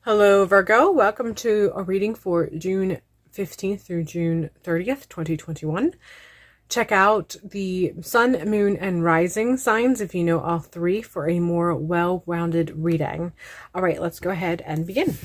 Hello, Virgo. Welcome to a reading for June 15th through June 30th, 2021. Check out the sun, moon, and rising signs if you know all three for a more well-rounded reading. All right, let's go ahead and begin.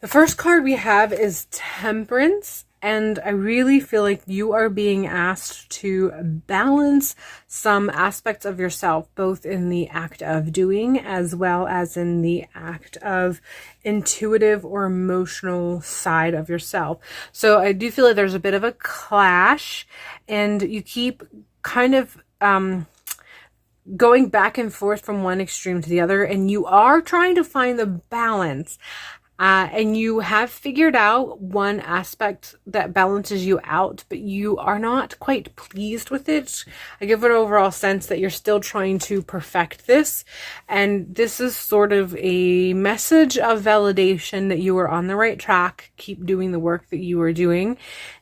The first card we have is Temperance. And I really feel like you are being asked to balance some aspects of yourself, both in the act of doing as well as in the act of intuitive or emotional side of yourself. So I do feel like there's a bit of a clash, and you keep kind of going back and forth from one extreme to the other, and you are trying to find the balance. And you have figured out one aspect that balances you out, but you are not quite pleased with it. I give an overall sense that you're still trying to perfect this. And this is sort of a message of validation that you are on the right track. Keep doing the work that you are doing.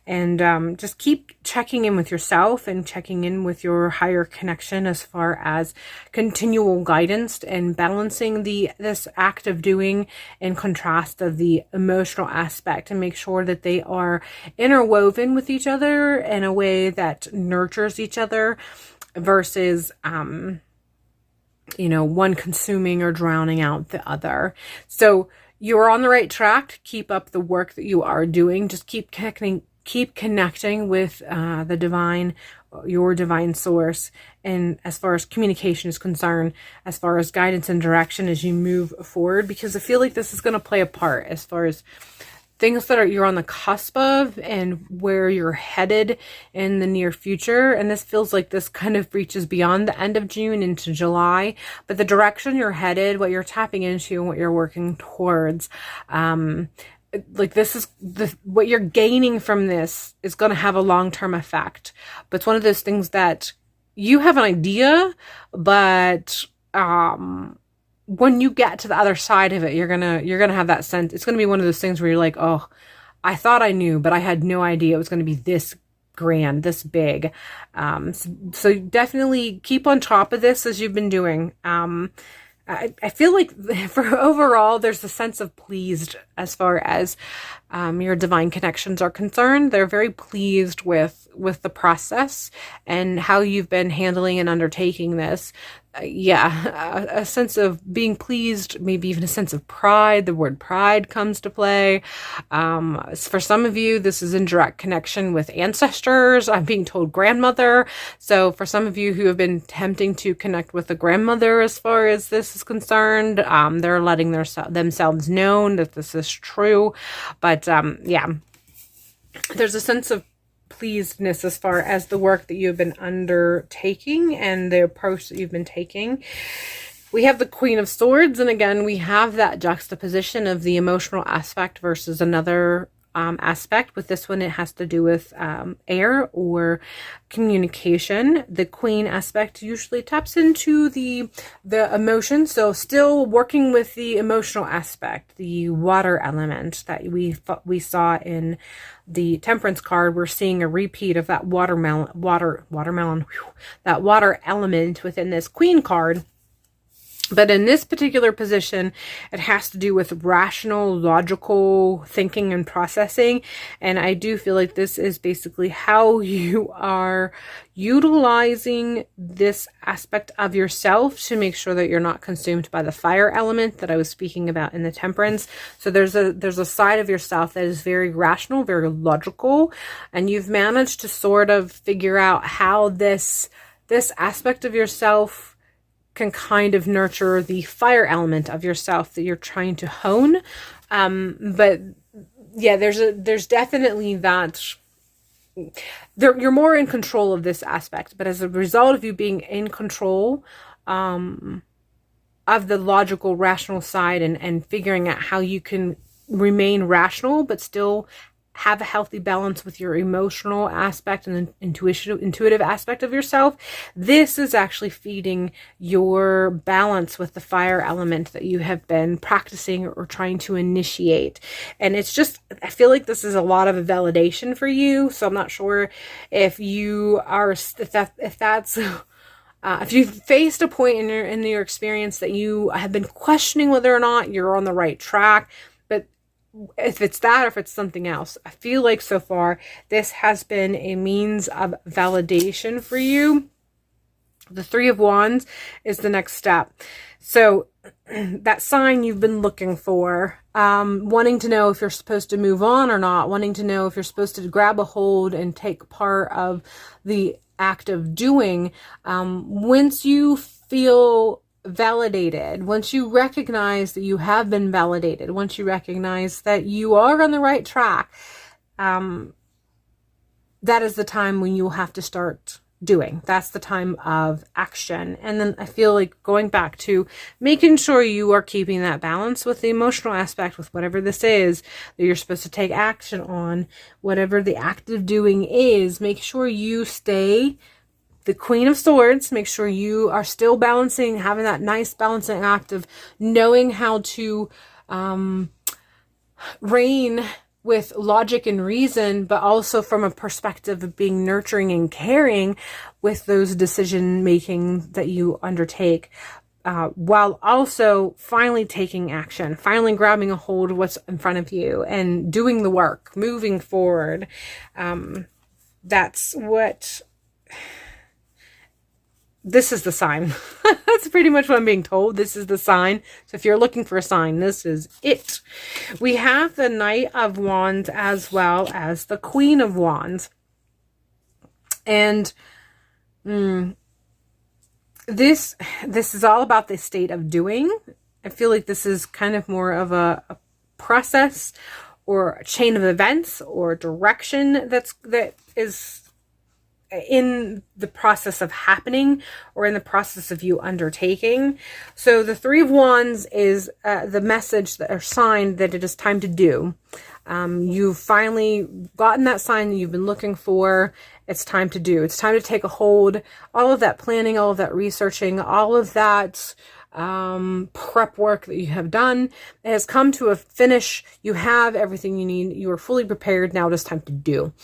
And just keep checking in with yourself and checking in with your higher connection as far as continual guidance and balancing this act of doing in contrast of the emotional aspect, and make sure that they are interwoven with each other in a way that nurtures each other versus one consuming or drowning out the other. So you're on the right track. Keep up the work that you are doing. Just keep connecting with the divine, your divine source, and as far as communication is concerned, as far as guidance and direction as you move forward, because I feel like this is going to play a part as far as things that you're on the cusp of and where you're headed in the near future. And this feels like this kind of reaches beyond the end of June into July, but the direction you're headed, what you're tapping into and what you're working towards, like this is what you're gaining from this is going to have a long-term effect. But it's one of those things that you have an idea, but when you get to the other side of it, you're gonna have that sense. It's gonna be one of those things where you're like, oh, I thought I knew, but I had no idea it was going to be this grand, this big. So definitely keep on top of this as you've been doing. I feel like for overall, there's a sense of pleased as far as your divine connections are concerned. They're very pleased with the process and how you've been handling and undertaking this. A sense of being pleased, maybe even a sense of pride. The word pride comes to play. For some of you, this is in direct connection with ancestors. I'm being told grandmother. So for some of you who have been attempting to connect with a grandmother as far as this is concerned, they're letting themselves know that this is true. But there's a sense of pleasedness as far as the work that you've been undertaking and the approach that you've been taking. We have the Queen of Swords, and again, we have that juxtaposition of the emotional aspect versus another aspect. With this one, it has to do with air or communication. The Queen aspect usually taps into the emotion, so still working with the emotional aspect, the water element that we saw in the Temperance card. We're seeing a repeat of that that water element within this Queen card. But in this particular position, it has to do with rational, logical thinking and processing. And I do feel like this is basically how you are utilizing this aspect of yourself to make sure that you're not consumed by the fire element that I was speaking about in the Temperance. So there's a side of yourself that is very rational, very logical, and you've managed to sort of figure out how this aspect of yourself can kind of nurture the fire element of yourself that you're trying to hone. But yeah, there's definitely that you're more in control of this aspect, but as a result of you being in control of the logical, rational side and figuring out how you can remain rational but still have a healthy balance with your emotional aspect and intuitive aspect of yourself, this is actually feeding your balance with the fire element that you have been practicing or trying to initiate. And it's just, I feel like this is a lot of a validation for you. So I'm not sure if you are, if that's If you've faced a point in your experience that you have been questioning whether or not you're on the right track, but if it's that or if it's something else, I feel like so far this has been a means of validation for you. The Three of Wands is the next step. So that sign you've been looking for, wanting to know if you're supposed to move on or not, wanting to know if you're supposed to grab a hold and take part of the act of doing. Once you feel validated, once you recognize that you have been validated, once you recognize that you are on the right track, that is the time when you'll have to start doing. That's the time of action. And then I feel like going back to making sure you are keeping that balance with the emotional aspect, with whatever this is that you're supposed to take action on, whatever the act of doing is, make sure you stay the Queen of Swords. Make sure you are still balancing, having that nice balancing act of knowing how to reign with logic and reason, but also from a perspective of being nurturing and caring with those decision making that you undertake, while also finally taking action, finally grabbing a hold of what's in front of you and doing the work, moving forward. That's what... This is the sign. That's pretty much what I'm being told. This is the sign. So if you're looking for a sign, this is it. We have the Knight of Wands as well as the Queen of Wands. And this is all about the state of doing. I feel like this is kind of more of a process or a chain of events or direction that is in the process of happening or in the process of you undertaking. So the Three of Wands is the message or sign that it is time to do. You've finally gotten that sign that you've been looking for. It's time to do. It's time to take a hold. All of that planning, all of that researching, all of that prep work that you have done, it has come to a finish. You have everything you need. You are fully prepared. Now it is time to do.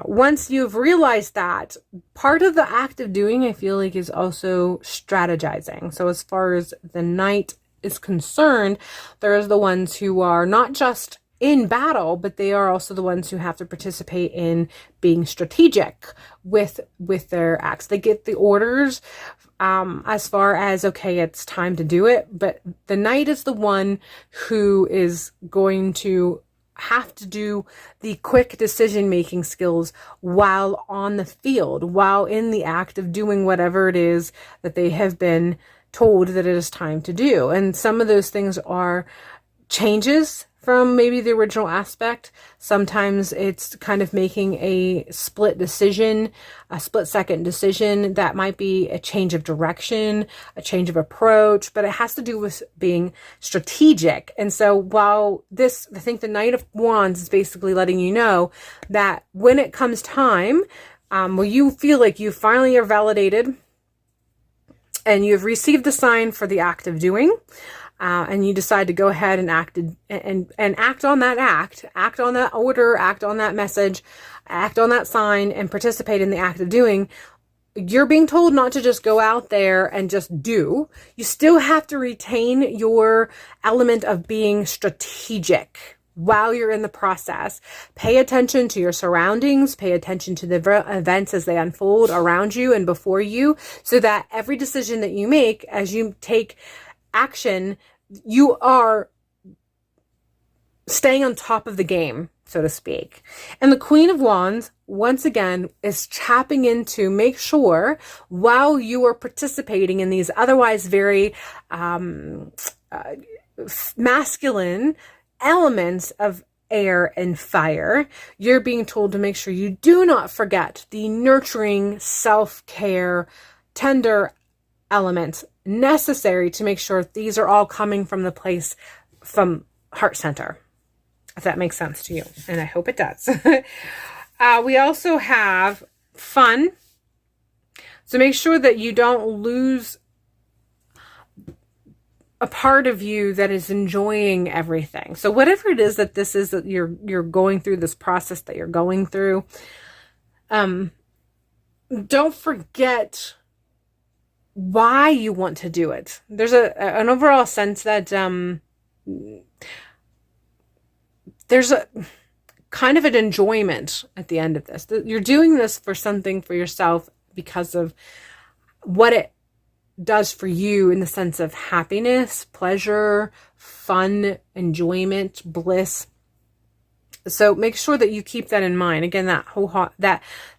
Once you've realized that, part of the act of doing, I feel like, is also strategizing. So as far as the Knight is concerned, there's the ones who are not just in battle, but they are also the ones who have to participate in being strategic with their acts. They get the orders as far as, okay, it's time to do it. But the Knight is the one who is going to have to do the quick decision-making skills while on the field, while in the act of doing whatever it is that they have been told that it is time to do. And some of those things are changes from maybe the original aspect. Sometimes it's kind of making a split decision, a split-second decision that might be a change of direction, a change of approach, but it has to do with being strategic. And so while this, I think the Knight of Wands is basically letting you know that when it comes time, where you feel like you finally are validated and you've received the sign for the act of doing, and you decide to go ahead and act on that act on that order, act on that message, act on that sign, and participate in the act of doing, you're being told not to just go out there and just do. You still have to retain your element of being strategic while you're in the process. Pay attention to your surroundings, pay attention to the events as they unfold around you and before you, so that every decision that you make as you take action, you are staying on top of the game, so to speak. And the Queen of Wands, once again, is tapping into make sure while you are participating in these otherwise very masculine elements of air and fire, you're being told to make sure you do not forget the nurturing, self-care, tender elements necessary to make sure these are all coming from the place, from heart center, if that makes sense to you. And I hope it does. We also have fun. So make sure that you don't lose a part of you that is enjoying everything. So whatever it is that this is that you're going through, this process that you're going through, don't forget why you want to do it. There's an overall sense that there's a kind of an enjoyment at the end of this. You're doing this for something for yourself because of what it does for you in the sense of happiness, pleasure, fun, enjoyment, bliss. So make sure that you keep that in mind. Again, that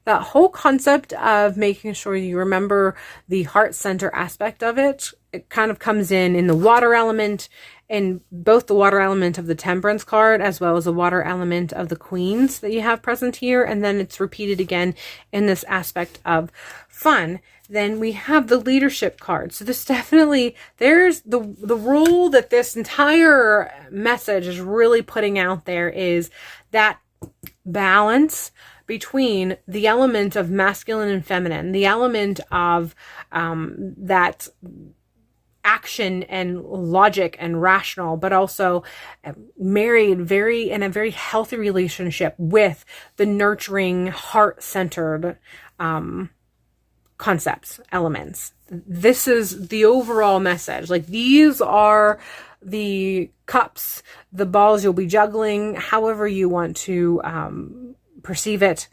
whole concept of making sure you remember the heart center aspect of it. It kind of comes in the water element, and both the water element of the Temperance card as well as the water element of the Queens that you have present here. And then it's repeated again in this aspect of fun. Then we have the leadership card. So this definitely, there's the rule that this entire message is really putting out there is that balance between the element of masculine and feminine, the element of that action and logic and rational, but also married in a very healthy relationship with the nurturing, heart-centered concepts, elements. This is the overall message. Like, these are the cups, the balls you'll be juggling, however you want to perceive it.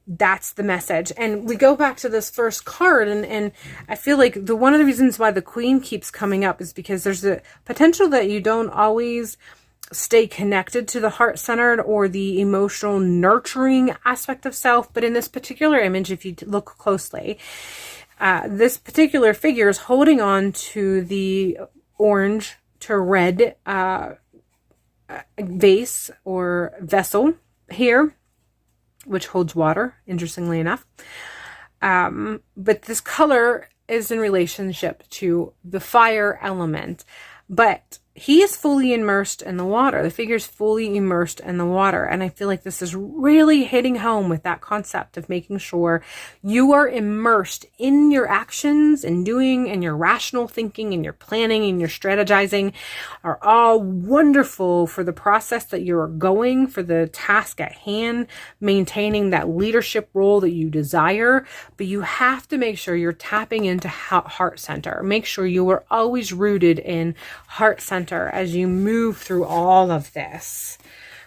That's the message. And we go back to this first card, and I feel like one of the reasons why the Queen keeps coming up is because there's a potential that you don't always stay connected to the heart-centered or the emotional nurturing aspect of self. But in this particular image, if you look closely, this particular figure is holding on to the orange to red vase or vessel here, which holds water, interestingly enough. But this color is in relationship to the fire element. But he is fully immersed in the water. The figure is fully immersed in the water. And I feel like this is really hitting home with that concept of making sure you are immersed in your actions and doing, and your rational thinking and your planning and your strategizing are all wonderful for the process that you're going, for the task at hand, maintaining that leadership role that you desire. But you have to make sure you're tapping into heart center. Make sure you are always rooted in heart center as you move through all of this.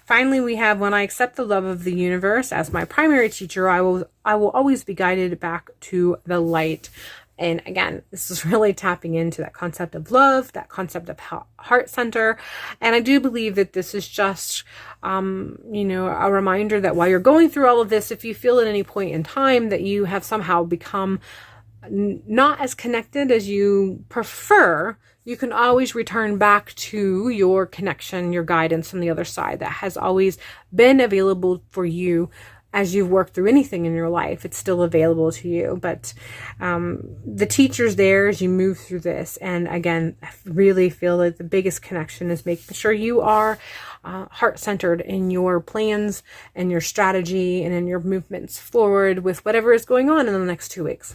Finally, we have, when I accept the love of the universe as my primary teacher, I will always be guided back to the light. And again, this is really tapping into that concept of love, that concept of heart center. And I do believe that this is just, a reminder that while you're going through all of this, if you feel at any point in time that you have somehow become not as connected as you prefer, you can always return back to your connection, your guidance from the other side that has always been available for you as you've worked through anything in your life. It's still available to you. But the teacher's there as you move through this. And again, I really feel that the biggest connection is making sure you are heart-centered in your plans and your strategy and in your movements forward with whatever is going on in the next 2 weeks.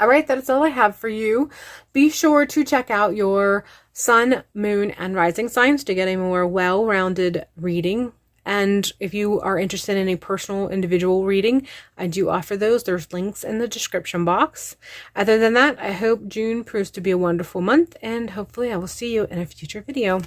All right, that is all I have for you. Be sure to check out your sun, moon, and rising signs to get a more well-rounded reading. And if you are interested in a personal individual reading, I do offer those. There's links in the description box. Other than that, I hope June proves to be a wonderful month, and hopefully I will see you in a future video.